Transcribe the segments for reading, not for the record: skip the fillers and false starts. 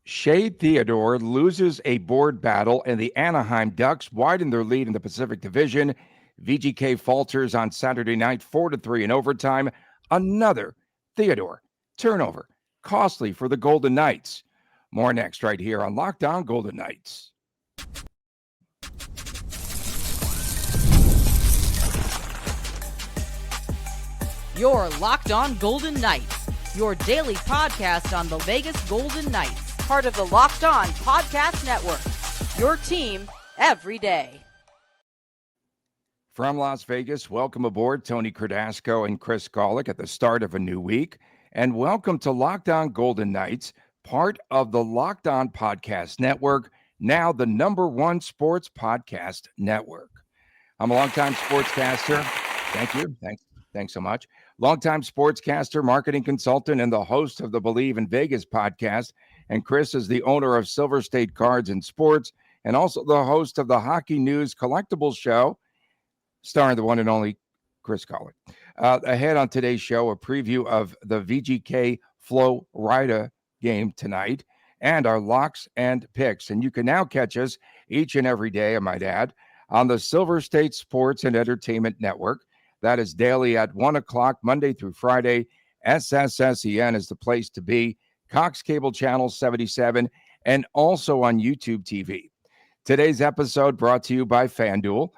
Shea Theodore loses a board battle, and the Anaheim Ducks widen their lead in the Pacific Division. VGK falters on Saturday night 4-3 in overtime. Another Theodore turnover, costly for the Golden Knights. More next right here on Locked On Golden Knights. You're Locked On Golden Knights, your daily podcast on the Vegas Golden Knights, part of the Locked On Podcast Network, your team every day. From Las Vegas, welcome aboard Tony Cardasco and Chris Golick at the start of a new week. And welcome to Locked On Golden Knights, part of the Locked On Podcast Network, now the #1 sports podcast network. I'm a longtime sportscaster. Thank you. Thanks so much. Longtime sportscaster, marketing consultant, and the host of the Believe in Vegas podcast. And Chris is the owner of Silver State Cards and Sports, and also the host of the Hockey News Collectibles Show, starring the one and only Chris Golick. Ahead on today's show, a preview of the VGK Florida game tonight and our locks and picks. And you can now catch us each and every day, I might add, on the Silver State Sports and Entertainment Network. That is daily at 1 o'clock, Monday through Friday. SSSEN is the place to be. Cox Cable Channel 77, and also on YouTube TV. Today's episode brought to you by FanDuel.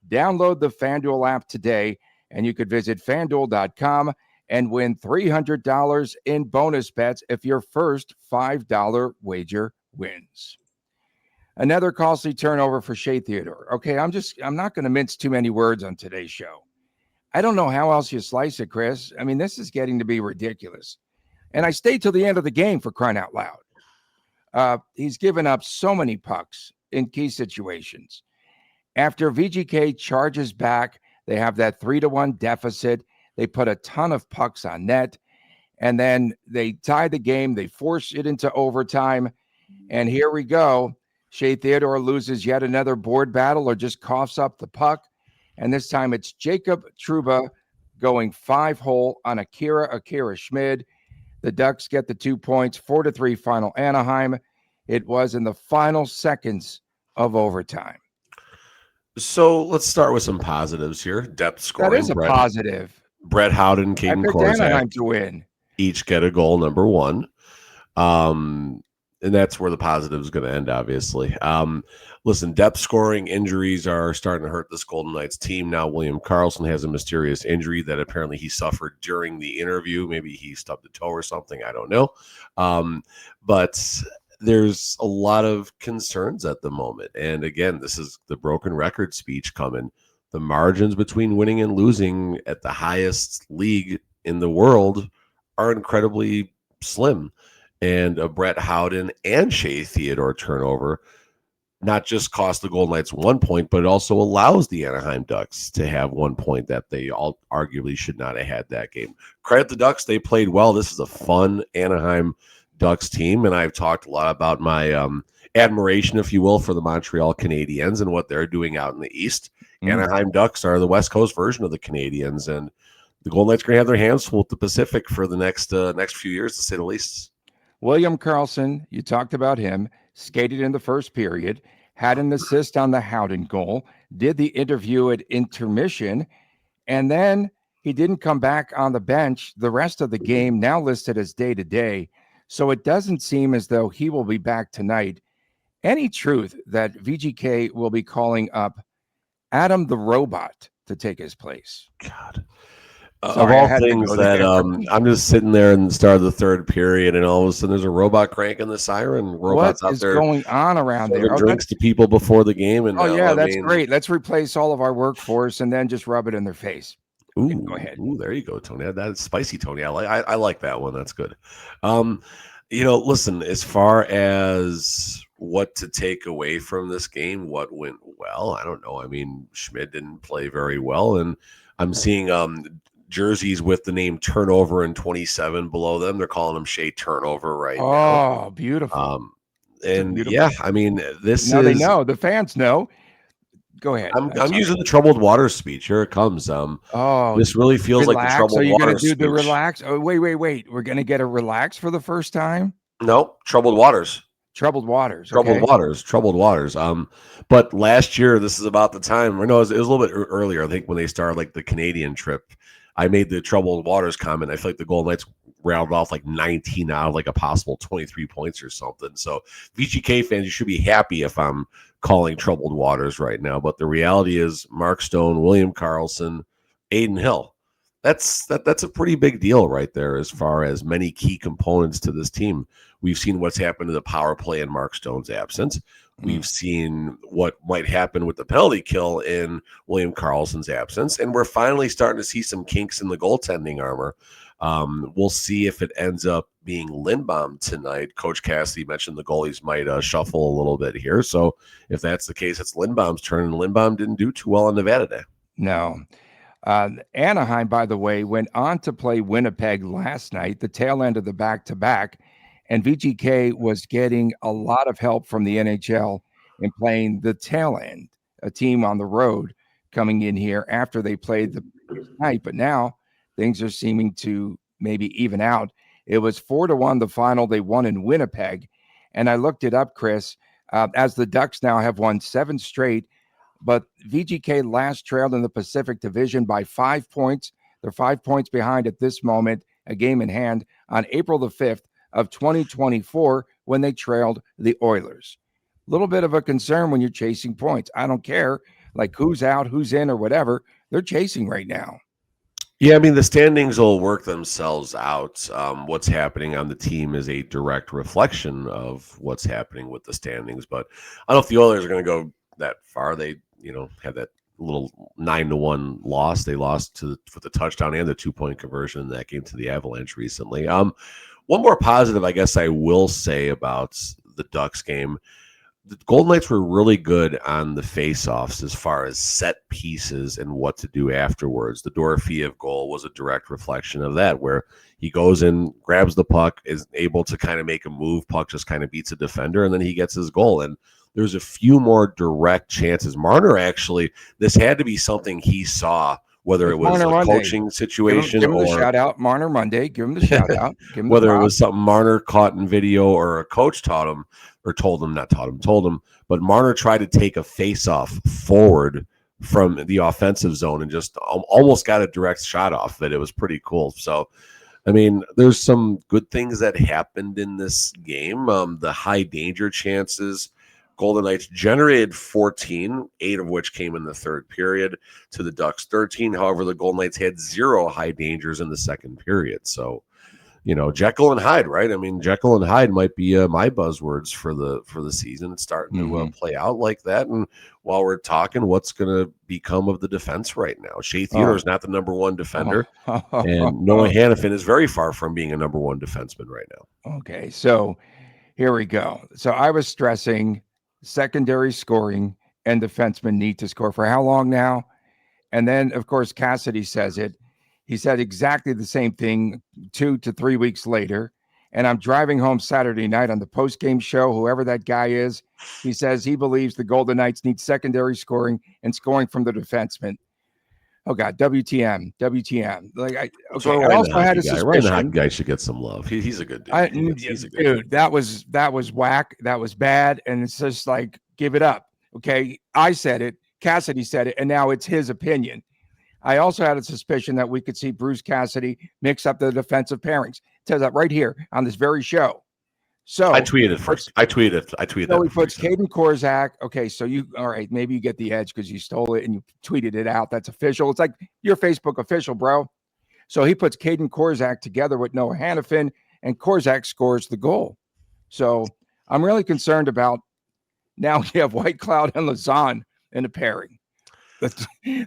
Download the FanDuel app today, and you could visit FanDuel.com and win $300 in bonus bets if your first $5 wager wins. Another costly turnover for Shea Theodore. Okay, I'm not going to mince too many words on today's show. I don't know how else you slice it, Chris. I mean, this is getting to be ridiculous. And I stayed till the end of the game, for crying out loud. He's given up so many pucks in key situations. After VGK charges back, they have that 3-1 deficit. They put a ton of pucks on net, and then they tie the game. They force it into overtime, and here we go. Shea Theodore loses yet another board battle or just coughs up the puck, and this time it's Jacob Trouba going 5-hole on Akira Schmid. The Ducks get the 2 points, 4-3 final Anaheim. It was in the final seconds of overtime. So let's start with some positives here. Depth scoring. That is a positive. Brett Howden, Caden Anaheim to win. Each get a goal, number one. And that's where the positive is going to end, obviously. Listen, depth scoring injuries are starting to hurt this Golden Knights team. Now William Karlsson has a mysterious injury that apparently he suffered during the interview. Maybe he stubbed a toe or something. I don't know. But there's a lot of concerns at the moment. And again, this is the broken record speech coming. The margins between winning and losing at the highest league in the world are incredibly slim. And a Brett Howden and Shea Theodore turnover not just cost the Golden Knights 1 point, but it also allows the Anaheim Ducks to have 1 point that they all arguably should not have had that game. Credit the Ducks. They played well. This is a fun Anaheim Ducks team, and I've talked a lot about my admiration, if you will, for the Montreal Canadiens and what they're doing out in the East. Anaheim Ducks are the West Coast version of the Canadiens, and the Golden Knights are going to have their hands full with the Pacific for the next few years, to say the least. William Karlsson, you talked about him, skated in the first period, had an assist on the Howden goal, did the interview at intermission, and then he didn't come back on the bench the rest of the game, now listed as day-to-day. So it doesn't seem as though he will be back tonight. Any truth that VGK will be calling up Adam the Robot to take his place? God. Sorry, of all things that I'm just sitting there in the start of the third period, and all of a sudden there's a robot cranking the siren. Robots what out is there going on around there? Drinks to people before the game. And that's great. Let's replace all of our workforce and then just rub it in their face. Ooh, go ahead. Ooh, there you go, Tony. That's spicy, Tony. I like that one. That's good. Listen, as far as what to take away from this game, what went well, I don't know. I mean, Schmid didn't play very well, and I'm seeing jerseys with the name Turnover and 27 below them. They're calling them Shea Turnover right now. Oh, beautiful. And beautiful. Yeah, I mean, now they know. The fans know. Go ahead. I'm using the troubled waters speech. Here it comes. This really feels like the troubled waters. So you're going to do the relax? Oh, wait. We're going to get a relax for the first time? No, troubled waters. Troubled waters. Troubled Okay. waters. But last year, this is about the time. I know it was a little bit earlier. I think when they started like the Canadian trip, I made the troubled waters comment. I feel like the Golden Knights rattled off like 19 out of like a possible 23 points or something. So VGK fans, you should be happy if I'm calling troubled waters right now. But the reality is, Mark Stone, William Karlsson, Aiden Hill. That's a pretty big deal right there as far as many key components to this team. We've seen what's happened to the power play in Mark Stone's absence. We've seen what might happen with the penalty kill in William Karlsson's absence. And we're finally starting to see some kinks in the goaltending armor. We'll see if it ends up being Lindbaum tonight. Coach Cassidy mentioned the goalies might shuffle a little bit here. So if that's the case, it's Lindbaum's turn. And Lindbaum didn't do too well on Nevada Day. No. Anaheim, by the way, went on to play Winnipeg last night, the tail end of the back-to-back, and VGK was getting a lot of help from the NHL in playing the tail end, a team on the road coming in here after they played the previous night. But now things are seeming to maybe even out. It was 4-1 the final. They won in Winnipeg. And I looked it up, Chris, as the Ducks now have won 7 straight. But VGK last trailed in the Pacific Division by 5 points. They're 5 points behind at this moment, a game in hand, on April the 5th of 2024 when they trailed the Oilers. A little bit of a concern when you're chasing points. I don't care, like who's out, who's in, or whatever. They're chasing right now. Yeah, I mean, the standings will work themselves out. What's happening on the team is a direct reflection of what's happening with the standings. But I don't know if the Oilers are going to go that far. They, had that little 9-1 loss. They lost for the touchdown and the 2-point conversion in that game to the Avalanche recently. One more positive, I guess I will say about the Ducks game. The Golden Knights were really good on the face-offs as far as set pieces and what to do afterwards. The Dorofeev goal was a direct reflection of that, where he goes in, grabs the puck, is able to kind of make a move. Puck just kind of beats a defender, and then he gets his goal. And there's a few more direct chances. Marner, actually, this had to be something he saw, whether it was a coaching situation give him or the shout out, Marner Monday. Give him the shout out. Whether it was something Marner caught in video or a coach told him. But Marner tried to take a face-off forward from the offensive zone and just almost got a direct shot off it. It was pretty cool. So, I mean, there's some good things that happened in this game. The high danger chances, Golden Knights generated 14, 8 of which came in the third period, to the Ducks 13. However, the Golden Knights had 0 high dangers in the second period. So, Jekyll and Hyde, right? I mean, Jekyll and Hyde might be my buzzwords for the season. It's starting to play out like that. And while we're talking, what's going to become of the defense right now? Shea Theodore is not the number one defender, and Noah Hannafin is very far from being a number one defenseman right now. Okay, so here we go. So I was stressing secondary scoring and defensemen need to score for how long now? And then, of course, Cassidy says it. He said exactly the same thing 2 to 3 weeks later. And I'm driving home Saturday night on the post-game show, whoever that guy is. He says he believes the Golden Knights need secondary scoring and scoring from the defenseman. Oh, God, WTM. Like, I also had a suspicion. Ryan, the hockey guy should get some love. He's a good dude. He's a good dude. That was whack. That was bad. And it's just like, give it up. Okay, I said it. Cassidy said it. And now it's his opinion. I also had a suspicion that we could see Bruce Cassidy mix up the defensive pairings. It says that right here on this very show. So I tweeted it first. I tweeted so he puts Caden Korzak. Okay, so all right, maybe you get the edge because you stole it and you tweeted it out. That's official. It's like your Facebook official, bro. So he puts Caden Korzak together with Noah Hannafin, and Korzak scores the goal. So I'm really concerned about now you have White Cloud and Lazan in a pairing.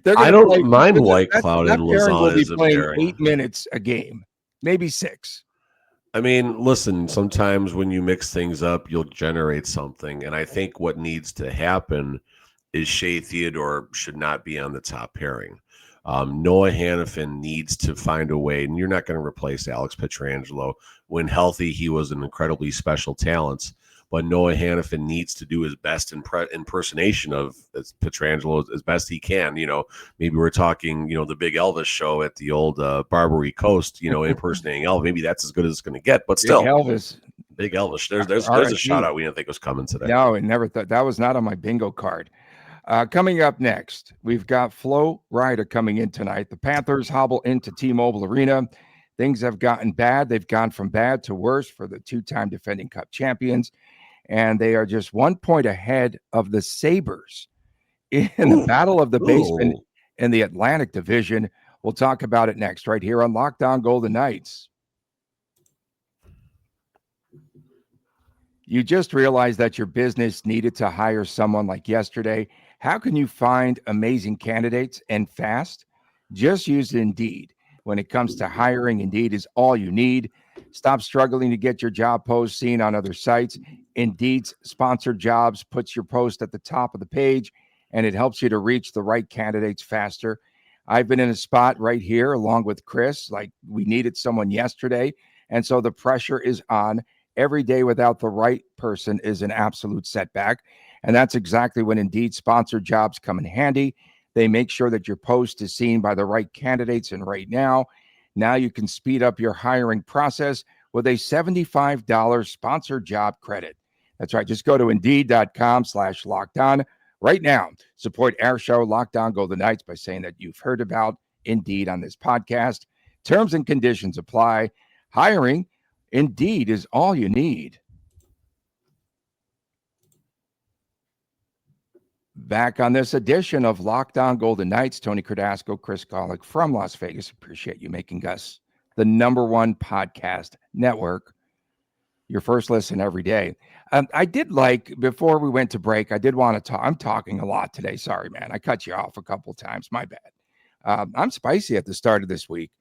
I don't mind White Cloud and Lazan will be as a playing pairing. 8 minutes a game, maybe 6. I mean, listen, sometimes when you mix things up, you'll generate something. And I think what needs to happen is Shea Theodore should not be on the top pairing. Noah Hannafin needs to find a way, and you're not going to replace Alex Pietrangelo. When healthy, he was an incredibly special talent. But Noah Hannafin needs to do his best impersonation of Pietrangelo as best he can. Maybe we're talking, the big Elvis show at the old Barbary Coast, impersonating Elvis. Maybe that's as good as it's going to get. But still, Big Elvis. Big Elvis. There's a shout out we didn't think was coming today. No, I never thought that was not on my bingo card. Coming up next, we've got Flo Rida coming in tonight. The Panthers hobble into T-Mobile Arena. Things have gotten bad. They've gone from bad to worse for the two-time defending Cup champions, and they are just 1 point ahead of the Sabres in the battle of the basement in the Atlantic Division. We'll talk about it next, right here on Locked On Golden Knights. You just realized that your business needed to hire someone like yesterday. How can you find amazing candidates and fast? Just use Indeed. When it comes to hiring, Indeed is all you need. Stop struggling to get your job post seen on other sites. Indeed's sponsored jobs puts your post at the top of the page, and it helps you to reach the right candidates faster. I've been in a spot right here along with Chris, like we needed someone yesterday, and so the pressure is on. Every day without the right person is an absolute setback, and that's exactly when Indeed sponsored jobs come in handy. They make sure that your post is seen by the right candidates, and right now you can speed up your hiring process with a $75 sponsored job credit. That's right. Just go to Indeed.com/lockedon right now. Support our show, Locked On Golden Knights, by saying that you've heard about Indeed on this podcast. Terms and conditions apply. Hiring, Indeed, is all you need. Back on this edition of Locked On Golden Knights, Tony Cardasco, Chris Golick from Las Vegas. Appreciate you making us the #1 podcast network, your first listen every day. I did before we went to break, I did want to talk. I'm talking a lot today. Sorry, man. I cut you off a couple of times. My bad. I'm spicy at the start of this week.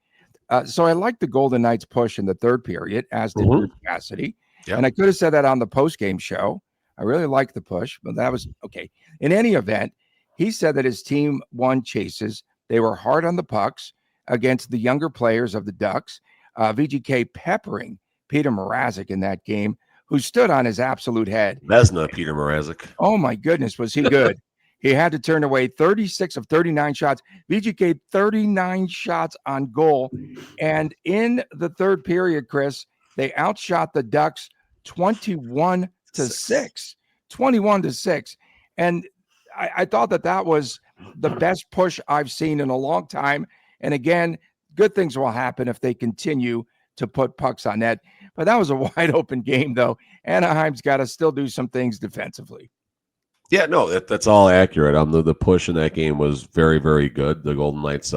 So I like the Golden Knights push in the third period, as did Bruce Cassidy. Yep. And I could have said that on the post-game show. I really like the push, but that was okay. In any event, he said that his team won chases. They were hard on the pucks against the younger players of the Ducks. VGK peppering Peter Mrazek in that game, who stood on his absolute head. Vesna, Peter Mrazek. Oh, my goodness, was he good. He had to turn away 36 of 39 shots. VGK 39 shots on goal. And in the third period, Chris, they outshot the Ducks 21-6. 21-6. And I thought that was the best push I've seen in a long time. And again, good things will happen if they continue to put pucks on net. But that was a wide open game, though. Anaheim's got to still do some things defensively. Yeah, no, that's all accurate. The push in that game was very, very good. The Golden Knights.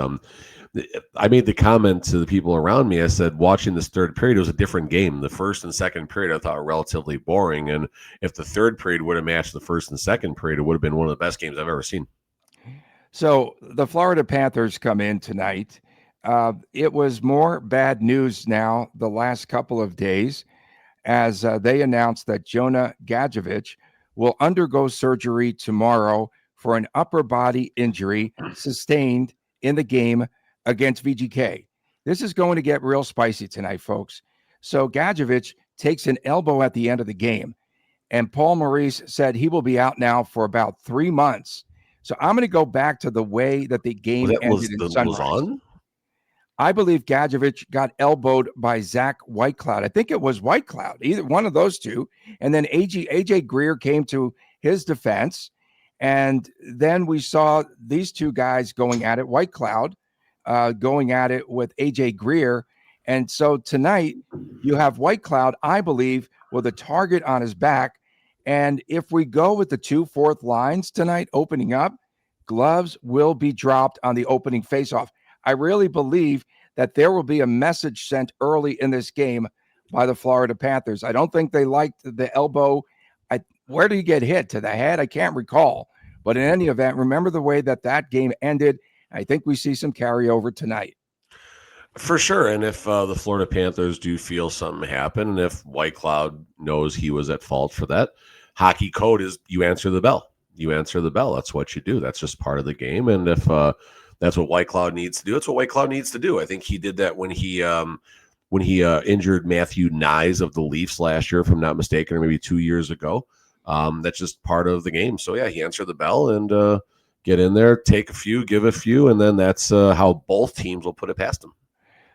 I made the comment to the people around me. I said, watching this third period, it was a different game. The first and second period I thought were relatively boring, and if the third period would have matched the first and second period, it would have been one of the best games I've ever seen. So the Florida Panthers come in tonight. It was more bad news now the last couple of days, as they announced that Jonah Gadjevich will undergo surgery tomorrow for an upper body injury sustained in the game against VGK. This is going to get real spicy tonight, folks. So Gadjevich takes an elbow at the end of the game, and Paul Maurice said he will be out now for about 3 months. So I'm going to go back to the way that the game ended in Sunrise. I believe Gadjevich got elbowed by Zach Whitecloud. I think it was Whitecloud, either one of those two. And then AJ Greer came to his defense. And then we saw these two guys going at it, Whitecloud going at it with AJ Greer. And so tonight you have Whitecloud, I believe, with a target on his back. And if we go with the 2 fourth lines tonight opening up, gloves will be dropped on the opening faceoff. I really believe that there will be a message sent early in this game by the Florida Panthers. I don't think they liked the elbow. Where do you get hit? To the head? I can't recall. But in any event, remember the way that game ended. I think we see some carryover tonight. For sure. And if the Florida Panthers do feel something happen, and if Whitecloud knows he was at fault for that, hockey code is you answer the bell. You answer the bell. That's what you do. That's just part of the game. And if that's what Whitecloud needs to do, that's what Whitecloud needs to do. I think he did that when he injured Matthew Nyes of the Leafs last year, if I'm not mistaken, or maybe 2 years ago. That's just part of the game. So, yeah, he answered the bell and get in there, take a few, give a few, and then that's how both teams will put it past him.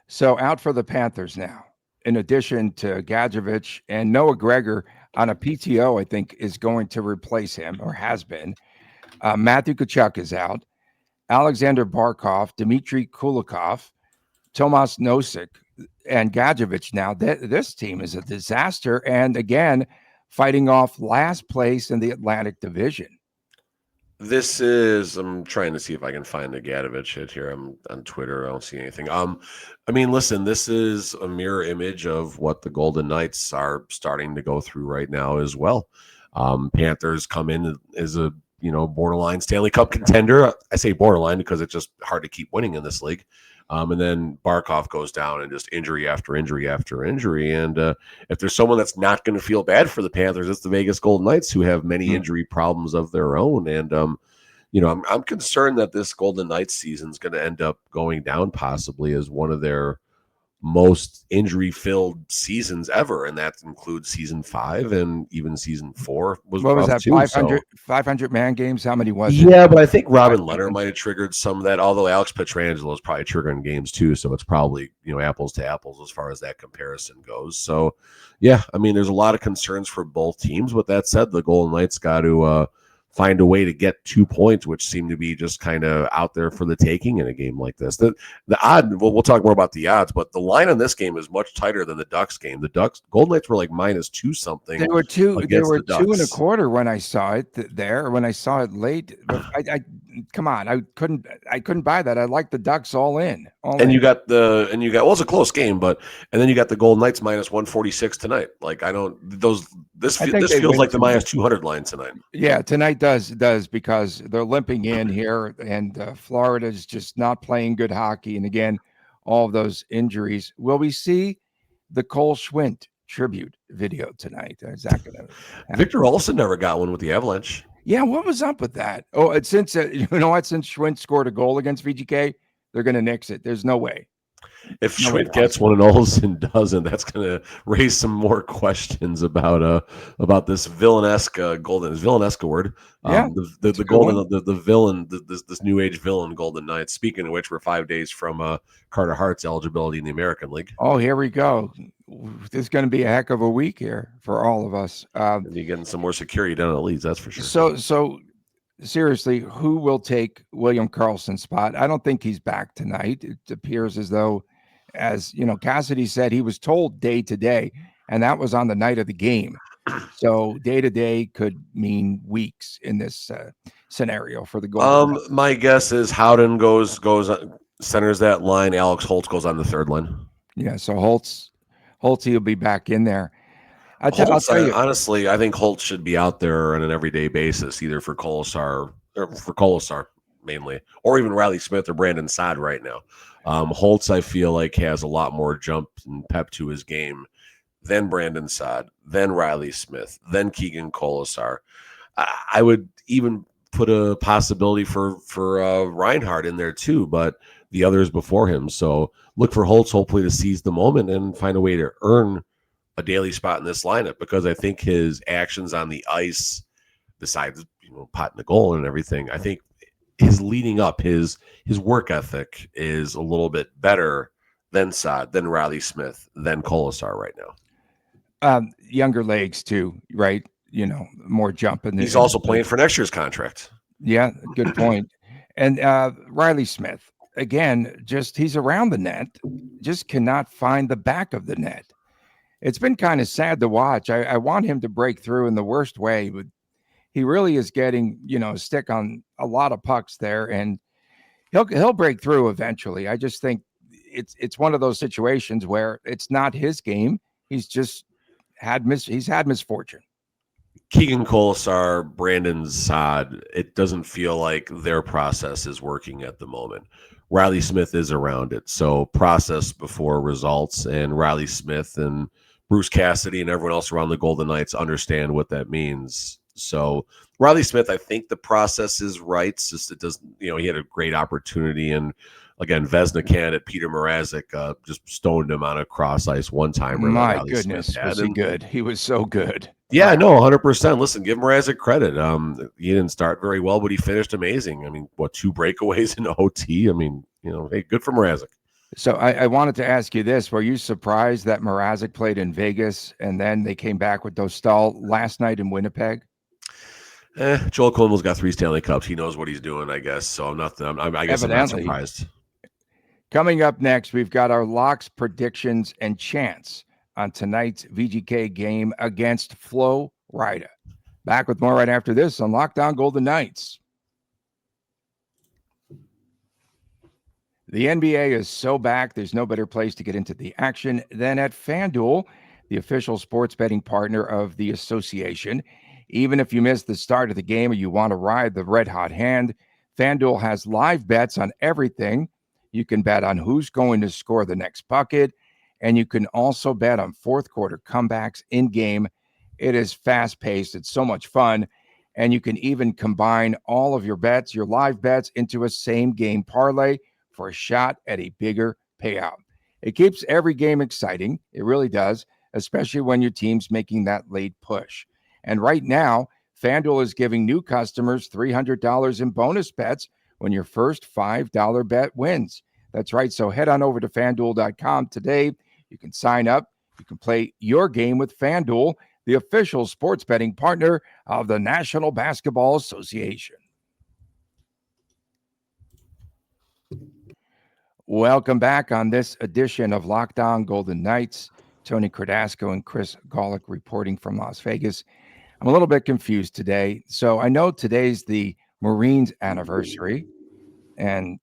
So out for the Panthers now in addition to Gadjevich and Noah Gregor on a PTO, I think is going to replace him or has been. Matthew Tkachuk is out. Alexander Barkov, Dmitry Kulikov, Tomas Nosek, and Gadjevich. Now, this team is a disaster. And again, fighting off last place in the Atlantic Division. This is, I'm trying to see if I can find the Gadjevich hit here. I'm on Twitter. I don't see anything. Listen, this is a mirror image of what the Golden Knights are starting to go through right now as well. Panthers come in as a, borderline Stanley Cup contender. I say borderline because it's just hard to keep winning in this league. And then Barkov goes down and just injury after injury after injury. And if there's someone that's not going to feel bad for the Panthers, it's the Vegas Golden Knights, who have many injury problems of their own. And, I'm concerned that this Golden Knights season is going to end up going down possibly as one of their most injury-filled seasons ever, and that includes season 5 and even season 4 was what was that, too, 500 man games? How many was it? Yeah, but I think Robin Leonard might have triggered some of that, although Alex Pietrangelo is probably triggering games too, so it's probably apples to apples as far as that comparison goes. So yeah, there's a lot of concerns for both teams. With that said, the Golden Knights got to find a way to get 2 points, which seem to be just kind of out there for the taking in a game like this. The odd, we'll talk more about the odds, but the line on this game is much tighter than the Ducks game. The Golden Knights were like -2 something. They were two. They were the 2.25 when I saw it there. When I saw it late, I come on, I couldn't buy that. I like the Ducks all in. You got well, it's a close game, and then you got the Golden Knights -146 tonight. Like this feels like the -200 line tonight. Yeah, tonight does because they're limping in here, and Florida's just not playing good hockey. And again, all of those injuries. Will we see the Cole Schwindt tribute video tonight? Is that going to? Victor Olsen never got one with the Avalanche. Yeah, what was up with that? Oh, since since Schwindt scored a goal against VGK, they're going to nix it. There's no way. If Schwindt gets one and Olsen doesn't, that's going to raise some more questions about this villainesque Golden. Is villainesque a word? Yeah, the Golden the villain, this new age villain Golden Knights. Speaking of which, we're 5 days from Carter Hart's eligibility in the American League. Oh, here we go. This is going to be a heck of a week here for all of us. You're getting some more security down at Leeds, that's for sure. So seriously, who will take William Karlsson's spot? I don't think he's back tonight. It appears as though, as Cassidy said, he was told day to day, and that was on the night of the game. So day to day could mean weeks in this scenario for the Golden Knights. My guess is Howden goes centers that line. Alex Holtz goes on the third line. Yeah, so Holtz will be back in there. I'll tell you, honestly, I think Holtz should be out there on an everyday basis, either for Kolesar mainly, or even Riley Smith or Brandon Saad right now. Holtz, I feel like, has a lot more jump and pep to his game than Brandon Saad, then Riley Smith, then Keegan Kolesar. I would even put a possibility for Reinhardt in there too, but the others before him. So look for Holtz, hopefully, to seize the moment and find a way to earn a daily spot in this lineup, because I think his actions on the ice, besides potting the goal and everything, I think his leading up, his work ethic is a little bit better than Saad, than Riley Smith, than Kolesar right now. Younger legs too, right? More jump. He's also playing for next year's contract. Yeah, good point. And Riley Smith, again, he's around the net, just cannot find the back of the net. It's been kind of sad to watch. I want him to break through in the worst way, but he really is getting, stick on a lot of pucks there, and he'll break through eventually. I just think it's one of those situations where it's not his game. He's just had misfortune. Keegan Kolesar, Brandon Saad, it doesn't feel like their process is working at the moment. Riley Smith is around it, so process before results, and Riley Smith and Bruce Cassidy and everyone else around the Golden Knights understand what that means. So Riley Smith, I think the process is right. It's just it doesn't, he had a great opportunity, and again, Vezina candidate Peter Mrazek just stoned him on a cross ice one time. My goodness, was he good? He was so good. Yeah, no, 100%. Listen, give Mrazek credit. He didn't start very well, but he finished amazing. 2 breakaways in OT? Hey, good for Mrazek. So I wanted to ask you this. Were you surprised that Mrazek played in Vegas and then they came back with Dostal last night in Winnipeg? Joel Quenneville's got 3 Stanley Cups. He knows what he's doing, I guess. So I guess I'm not Evidently. surprised. Coming up next, we've got our locks, predictions, and chance on tonight's VGK game against Florida. Back with more right after this on Locked On Golden Knights. The NBA is so back, there's no better place to get into the action than at FanDuel, the official sports betting partner of the association. Even if you missed the start of the game or you want to ride the red-hot hand, FanDuel has live bets on everything. You can bet on who's going to score the next bucket, and you can also bet on fourth quarter comebacks in-game. It is fast-paced. It's so much fun, and you can even combine all of your bets, your live bets, into a same-game parlay for a shot at a bigger payout. It keeps every game exciting. It really does, especially when your team's making that late push. And right now, FanDuel is giving new customers $300 in bonus bets when your first $5 bet wins. That's right. So head on over to FanDuel.com today. You can sign up. You can play your game with FanDuel, the official sports betting partner of the National Basketball Association. Welcome back on this edition of Locked On Golden Knights. Tony Cardasco and Chris Golick reporting from Las Vegas. I'm a little bit confused today. So I know today's the Marines anniversary. And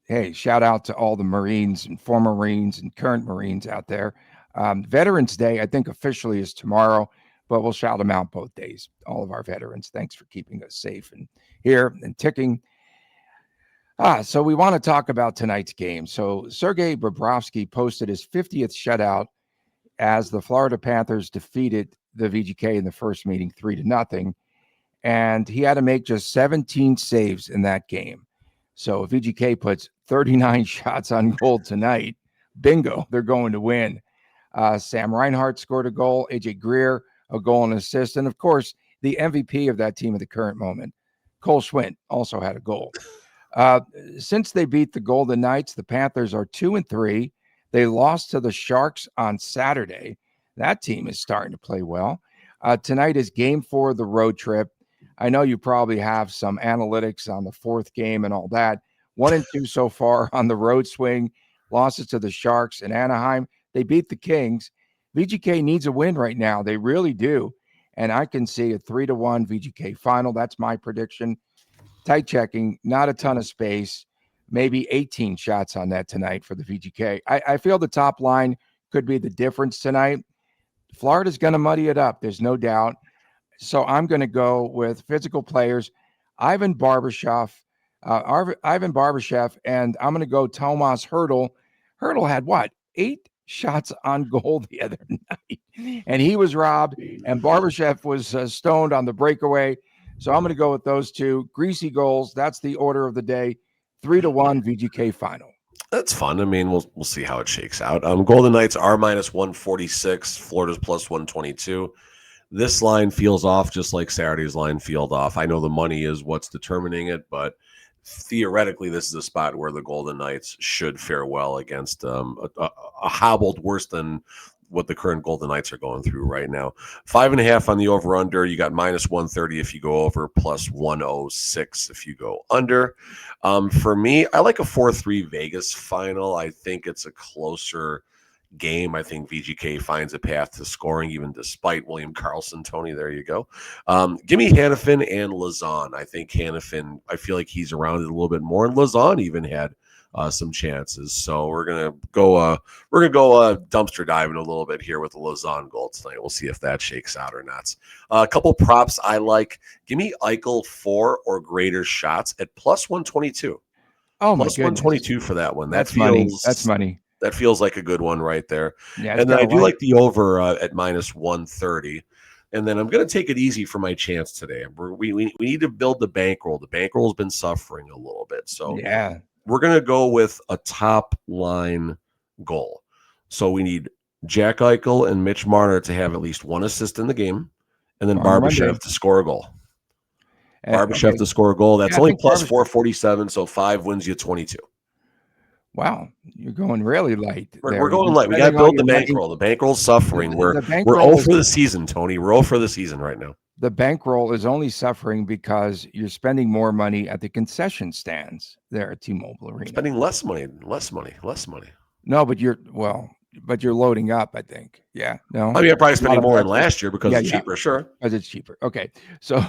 hey, shout out to all the Marines and former Marines and current Marines out there. Veterans Day, I think officially is tomorrow, but we'll shout them out both days. All of our veterans, thanks for keeping us safe and here and ticking. So we want to talk about tonight's game. So Sergei Bobrovsky posted his 50th shutout as the Florida Panthers defeated the VGK in the first meeting 3-0. And he had to make just 17 saves in that game. So if VGK puts 39 shots on goal tonight, bingo, they're going to win. Sam Reinhart scored a goal, AJ Greer a goal and assist, and of course, the MVP of that team at the current moment, Cole Schwint, also had a goal. Since they beat the Golden Knights, the Panthers are 2-3. They lost to the Sharks on Saturday. That team is starting to play well. Tonight is game 4 of the road trip. I know you probably have some analytics on the fourth game and all that. 1-2 so far on the road swing. Losses to the Sharks and Anaheim. They beat the Kings. VGK needs a win right now. They really do. And I can see a 3-1 VGK final. That's my prediction. Tight checking, not a ton of space, maybe 18 shots on that tonight for the VGK. I feel the top line could be the difference tonight. Florida's going to muddy it up. There's no doubt. So I'm going to go with physical players, Ivan Barbashev, and I'm going to go Tomas Hertl. Hertl had what? 8 shots on goal the other night, and he was robbed, and Barbashev was stoned on the breakaway. So I'm going to go with those two. Greasy goals. That's the order of the day. 3-1 VGK final. That's fun. I mean, we'll see how it shakes out. Golden Knights are -146. Florida's +122. This line feels off just like Saturday's line feeled off. I know the money is what's determining it, but theoretically, this is a spot where the Golden Knights should fare well against a hobbled worse than what the current Golden Knights are going through right now. 5.5 on the over-under. You got -130 if you go over, +106 if you go under. For me, I like a 4-3 Vegas final. I think it's a closer game. I think VGK finds a path to scoring, even despite William Karlsson. Tony, there you go. Give me Hanifin and Lazan. I think Hanifin, I feel like he's around it a little bit more, and Lazan even had some chances. So we're gonna go dumpster diving a little bit here with the Lazan goal tonight. We'll see if that shakes out or not. A couple props I like. Give me Eichel 4 or greater shots at +122. Oh my goodness. +122 for that one. That's money. That's money. That feels like a good one right there. Yeah, and then I do like the over at -130. And then I'm going to take it easy for my chance today. We need to build the bankroll. The bankroll's been suffering a little bit. So yeah, we're going to go with a top line goal. So we need Jack Eichel and Mitch Marner to have at least 1 assist in the game, and then Barbashev to score a goal. Barbashev to score a goal. That's only +447, so 5 wins you 22. Wow, you're going really light there. We're going You're light. We got to spending all build the your money. bankroll. The bankroll's suffering. We're The 0 bankroll for the season, Tony. We're 0 for the season right now. the bankroll is only suffering because you're spending more money at the concession stands there at T-Mobile Arena. Spending less money. No, but you're loading up, I think. Yeah. No. I mean, I'm probably spending more than breakfast. last year because it's cheaper, sure. Because it's cheaper. Okay. So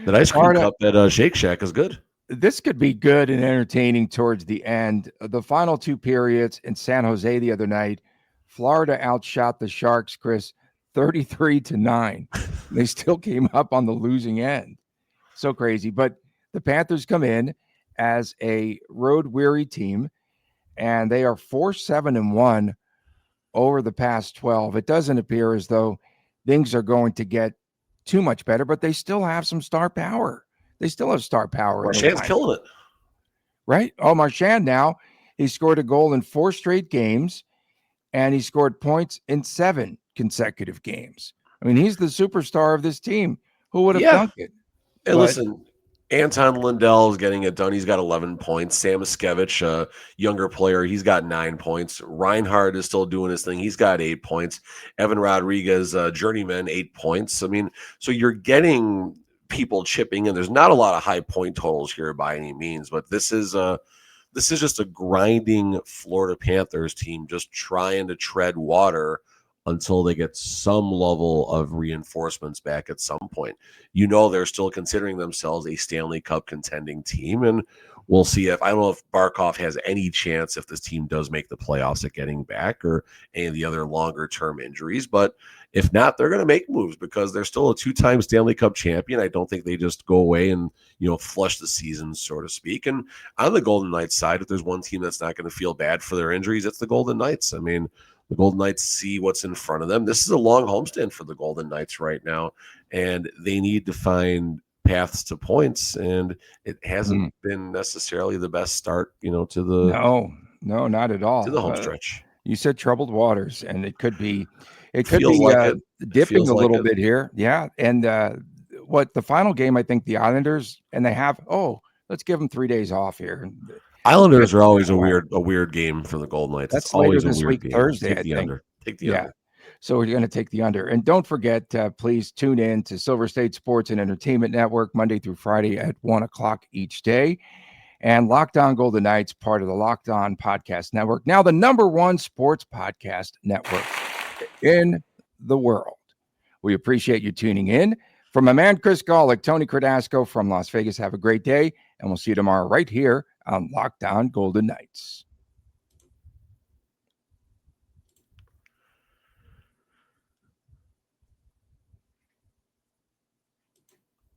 That ice cream Florida- cup at Shake Shack is good. this could be good and entertaining towards the end. The final two periods in San Jose the other night, Florida outshot the Sharks, Chris, 33-9. They still came up on the losing end. So crazy. But the Panthers come in as a road-weary team, and they are 4-7-1 over the past 12. It doesn't appear as though things are going to get too much better, but they still have some star power. They still have star power. Marchand's killing it. Right? Oh, Marchand now, he scored a goal in 4 straight games, and he scored points in 7 consecutive games. I mean, he's the superstar of this team. Who would have thunk it? Hey, listen, Anton Lindell is getting it done. He's got 11 points. Sam Miskevich, a younger player, he's got 9 points. Reinhardt is still doing his thing. He's got 8 points. Evan Rodriguez, journeyman, 8 points. I mean, so you're getting people chipping in. There's not a lot of high point totals here by any means, but this is just a grinding Florida Panthers team just trying to tread water until they get some level of reinforcements back at some point. You know, they're still considering themselves a Stanley Cup contending team, and we'll see if, I don't know if Barkov has any chance if this team does make the playoffs at getting back or any of the other longer term injuries. But if not, they're going to make moves because they're still a 2-time Stanley Cup champion. I don't think they just go away and, flush the season, so to speak. And on the Golden Knights side, if there's one team that's not going to feel bad for their injuries, it's the Golden Knights. I mean, the Golden Knights see what's in front of them. This is a long homestand for the Golden Knights right now, and they need to find paths to points, and it hasn't been necessarily the best start, to the no, not at all. To the home stretch. You said troubled waters, and it could be Feels like dipping a little bit here. Yeah. And the final game, I think the Islanders, and they have, let's give them 3 days off here. Islanders are always a weird game for the Golden Knights. That's later this week, game. Thursday, Take the under. So we're going to take the under. And don't forget, please tune in to Silver State Sports and Entertainment Network Monday through Friday at 1:00 each day. And Locked On Golden Knights, part of the Locked On Podcast Network, now the #1 sports podcast network in the world. We appreciate you tuning in. From my man, Chris Golick, Tony Cardasco from Las Vegas, have a great day, and we'll see you tomorrow right here on Locked On Golden Knights.